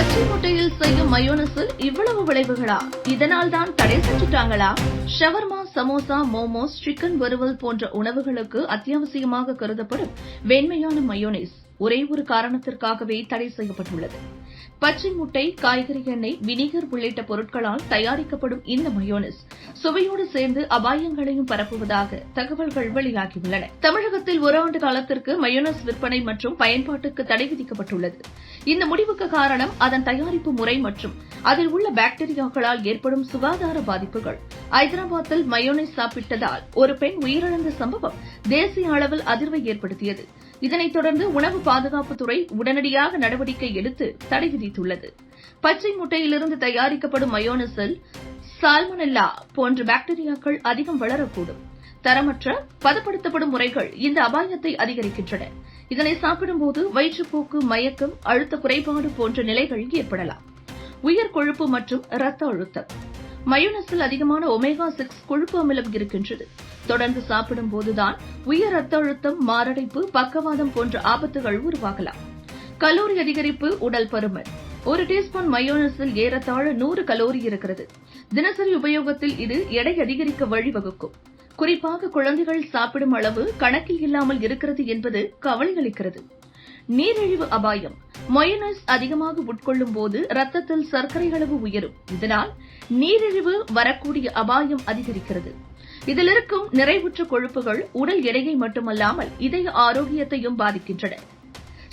பச்சை முட்டையில் செய்யும் மயோனஸில் இவ்வளவு விளைவுகளா? இதனால் தான் தடை செஞ்சுட்டாங்களா? ஷவர்மா, சமோசா, மோமோஸ், சிக்கன் வறுவல் போன்ற உணவுகளுக்கு அத்தியாவசியமாக கருதப்படும் வெண்மையான மயோனைஸ் ஒரே ஒரு காரணத்திற்காகவே தடை செய்யப்பட்டுள்ளது. பச்சை முட்டை, காய்கறி எண்ணெய், வினிகர் உள்ளிட்ட பொருட்களால் தயாரிக்கப்படும் இந்த மயோனைஸ் சுவையோடு சேர்ந்து அபாயங்களையும் பரப்புவதாக தகவல்கள் வெளியாகியுள்ளன. தமிழகத்தில் ஒரு ஆண்டு காலத்திற்கு மயோனைஸ் விற்பனை மற்றும் பயன்பாட்டுக்கு தடை விதிக்கப்பட்டுள்ளது. இந்த முடிவுக்கு காரணம் அதன் தயாரிப்பு முறை மற்றும் அதில் உள்ள பாக்டீரியாக்களால் ஏற்படும் சுகாதார பாதிப்புகள். ஐதராபாத்தில் மயோனைஸ் சாப்பிட்டதால் ஒரு பெண் உயிரிழந்த சம்பவம் தேசிய அளவில் அதிர்வை ஏற்படுத்தியது. இதனைத் தொடர்ந்து உணவு பாதுகாப்புத்துறை உடனடியாக நடவடிக்கை எடுத்து தடை விதித்துள்ளது. பச்சை முட்டையிலிருந்து தயாரிக்கப்படும் மயோனைஸில் சால்மனெல்லா போன்ற பாக்டீரியாக்கள் அதிகம் வளரக்கூடும். தரமற்ற பதப்படுத்தப்படும் முறைகள் இந்த அபாயத்தை அதிகரிக்கின்றன. இதனை சாப்பிடும்போது வயிற்றுப்போக்கு, மயக்கம், அழுத்த குறைபாடு போன்ற நிலைகள் ஏற்படலாம். உயர் கொழுப்பு மற்றும் இரத்த அழுத்தம். மயோனைஸில் அதிகமான ஒமேகா-6 கொழுப்பு அமிலம் இருக்கின்றது. தொடர்ந்து சாப்பிடும் போதுதான் உயர் ரத்த அழுத்தம், மாரடைப்பு, பக்கவாதம் போன்ற ஆபத்துகள் உருவாகலாம். கலோரி அதிகரிப்பு, உடல் பருமன். ஒரு டீஸ்பூன் மயோனைஸில் ஏறத்தாழ 100 கலோரி இருக்கிறது. தினசரி உபயோகத்தில் இது எடை அதிகரிக்க வழிவகுக்கும். குறிப்பாக குழந்தைகள் சாப்பிடும் அளவு கணக்கில் இல்லாமல் இருக்கிறது என்பது கவலை அளிக்கிறது. நீரிழிவு அபாயம். மயோனைஸ் அதிகமாக உட்கொள்ளும் போது ரத்தத்தில் சர்க்கரை அளவு உயரும். இதனால் நீரிழிவு வரக்கூடிய அபாயம் அதிகரிக்கிறது. இதில் இருக்கும் நிறைவுற்ற கொழுப்புகள் உடல் எடையை மட்டுமல்லாமல் இதய ஆரோக்கியத்தையும் பாதிக்கின்றன.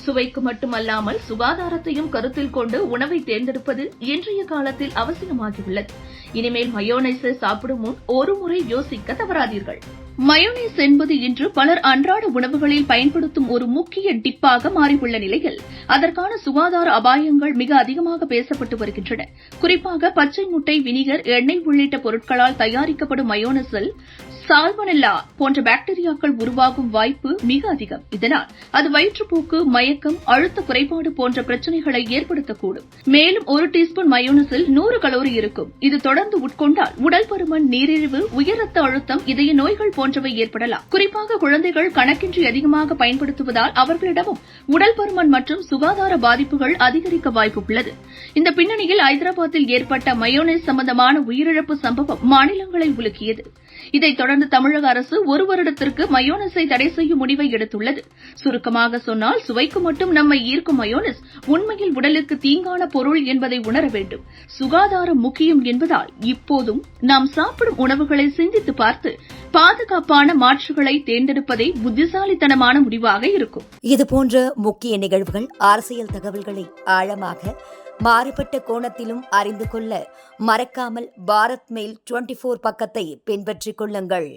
சுவைக்கு மட்டுமல்லாமல் சுகாதாரத்தையும் கருத்தில் கொண்டு உணவை தேர்ந்தெடுப்பது இன்றைய காலத்தில் அவசியமாகியுள்ளது. இனிமேல் மயோனைஸை சாப்பிடும் முன் ஒரு முறை யோசிக்க தவறாதீர்கள். மயோனைஸ் என்பது இன்று பலர் அன்றாட உணவுகளில் பயன்படுத்தும் ஒரு முக்கிய டிப்பாக மாறியுள்ள நிலையில் அதற்கான சுகாதார அபாயங்கள் மிக அதிகமாக பேசப்பட்டு வருகின்றன. குறிப்பாக பச்சை முட்டை, வினிகர், எண்ணெய் உள்ளிட்ட பொருட்களால் தயாரிக்கப்படும் மயோனைஸில் சால்மனெல்லா போன்ற பாக்டீரியாக்கள் உருவாகும் வாய்ப்பு மிக அதிகம். இதனால் அது வயிற்றுப்போக்கு, மயக்கம், அழுத்த குறைபாடு போன்ற பிரச்சினைகளை ஏற்படுத்தக்கூடும். மேலும் ஒரு டீஸ்பூன் மயோனைஸில் 100 கலோரி இருக்கும். இது தொடர்ந்து உட்கொண்டால் உடல் பருமன், நீரிழிவு, உயர் ரத்த அழுத்தம், இதய நோய்கள் போன்றவை ஏற்படலாம். குறிப்பாக குழந்தைகள் கணக்கின்றி அதிகமாக பயன்படுத்துவதால் அவர்களிடமும் உடல் பருமன் மற்றும் சுகாதார பாதிப்புகள் அதிகரிக்க வாய்ப்பு உள்ளது. இந்த பின்னணியில் ஐதராபாத்தில் ஏற்பட்ட மயோனைஸ் சம்பந்தமான உயிரிழப்பு சம்பவம் மாநிலங்களை உலுக்கியது. இதைத் தொடர்ந்து தமிழக அரசு ஒரு வருடத்திற்கு மயோனைஸை தடை செய்யும் முடிவை எடுத்துள்ளது. சுருக்கமாக சொன்னால், சுவைக்கு மட்டும் நம்மை ஈர்க்கும் மயோனைஸ் உண்மையில் உடலுக்கு தீங்கான பொருள் என்பதை உணர வேண்டும். சுகாதாரம் முக்கியம் என்பதால் இப்போதும் நாம் சாப்பிடும் உணவுகளை சிந்தித்து பார்த்து பாதுகாப்பான மாற்றுகளை தேர்ந்தெடுப்பதே புத்திசாலித்தனமான முடிவாக இருக்கும். இதுபோன்ற முக்கிய நிகழ்வுகள், அரசியல் தகவல்களை ஆழமாக மாறுபட்ட கோணத்திலும் அறிந்து கொள்ள மறக்காமல் பாரத் மெயில் 24 பக்கத்தை பின்பற்றிக் கொள்ளுங்கள்.